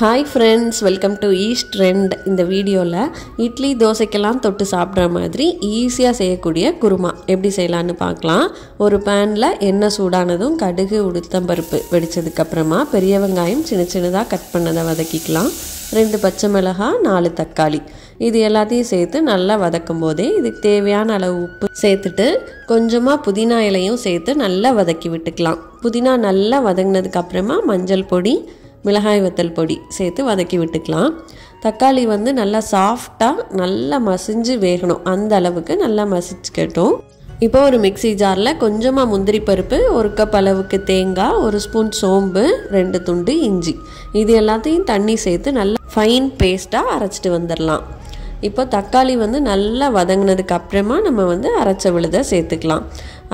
Hi friends, welcome to East Trend. இந்த வீடியோல இட்லி தோசைக்கெல்லாம் தொட்டு சாப்பிடுற மாதிரி ஈஸியா செய்யக்கூடிய குருமா எப்படி செய்யலாம்னு பார்க்கலாம். ஒரு panல எண்ணெய் சூடானதும் கடுகு உளுத்தம் பருப்பு வெடிச்சதுக்கு அப்புறமா பெரிய வெங்காயம் சின்ன சின்னதா கட் பண்ணத வதக்கிக்கலாம். 2 பச்சை மிளகாய் 4 தக்காளி இது எல்லாத்தையும் சேர்த்து நல்லா வதக்கும்போதே இதுக்கு தேவையான அளவு உப்பு சேர்த்துட்டு கொஞ்சமா புதினா இலையும் சேர்த்து நல்லா வதக்கி விட்டுக்கலாம். புதினா நல்லா வதங்கினதுக்கு அப்புறமா மஞ்சள் பொடி மிளகாய் வத்தல் பொடி சேர்த்து வதக்கி விட்டுக்கலாம். தக்காளி வந்து நல்லா சாஃப்டாக நல்லா மசிஞ்சு வேகணும், அந்த அளவுக்கு நல்லா மசிச்சுக்கட்டும். இப்போ ஒரு மிக்சி ஜாரில் கொஞ்சமாக முந்திரி பருப்பு, 1 கப் அளவுக்கு தேங்காய், 1 ஸ்பூன் சோம்பு, 2 துண்டு இஞ்சி இது எல்லாத்தையும் தண்ணி சேர்த்து நல்லா ஃபைன் பேஸ்ட்டாக அரைச்சிட்டு வந்துடலாம். இப்போ தக்காளி வந்து நல்லா வதங்கினதுக்கு அப்புறமா நம்ம வந்து அரைச்ச விழுதை சேர்த்துக்கலாம்.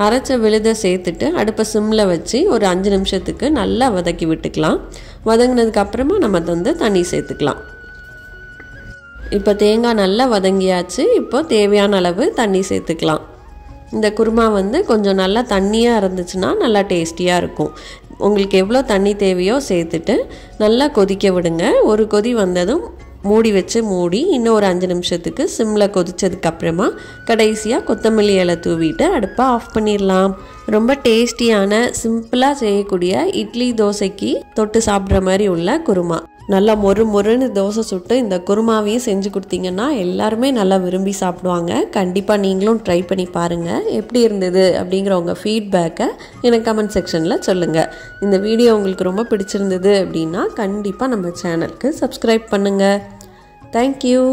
அரைச்ச விழுதை சேர்த்துட்டு அடுப்பை சிம்மில் வச்சு ஒரு 5 நிமிஷத்துக்கு நல்லா வதக்கி விட்டுக்கலாம். வதங்கினதுக்கு அப்புறமா நம்ம வந்து தண்ணி சேர்த்துக்கலாம். இப்போ தேங்காய் நல்லா வதங்கியாச்சு. இப்போ தேவையான அளவு தண்ணி சேர்த்துக்கலாம். இந்த குருமா வந்து கொஞ்சம் நல்லா தண்ணியாக இருந்துச்சுன்னா நல்லா டேஸ்டியாக இருக்கும். உங்களுக்கு எவ்வளோ தண்ணி தேவையோ சேர்த்துட்டு நல்லா கொதிக்க விடுங்க. ஒரு கொதி வந்ததும் மூடி வச்சு மூடி இன்னும் ஒரு 5 நிமிஷத்துக்கு சிம்மில் கொதிச்சதுக்கு அப்புறமா கடைசியாக கொத்தமல்லி இலை தூவிட்டு அடுப்பை ஆஃப் பண்ணிடலாம். ரொம்ப டேஸ்டியான சிம்பிளாக செய்யக்கூடிய இட்லி தோசைக்கு தொட்டு சாப்பிட்ற மாதிரி உள்ள குருமா. நல்லா மொறுன்னு தோசை சுட்டு இந்த குருமாவையும் செஞ்சு கொடுத்தீங்கன்னா எல்லாருமே நல்லா விரும்பி சாப்பிடுவாங்க. கண்டிப்பாக நீங்களும் ட்ரை பண்ணி பாருங்கள். எப்படி இருந்தது அப்படிங்கிற உங்கள் ஃபீட்பேக்கை எனக்கு கமெண்ட் செக்ஷனில் சொல்லுங்கள். இந்த வீடியோ உங்களுக்கு ரொம்ப பிடிச்சிருந்தது அப்படின்னா கண்டிப்பாக நம்ம சேனலுக்கு சப்ஸ்கிரைப் பண்ணுங்கள். தேங்க்யூ.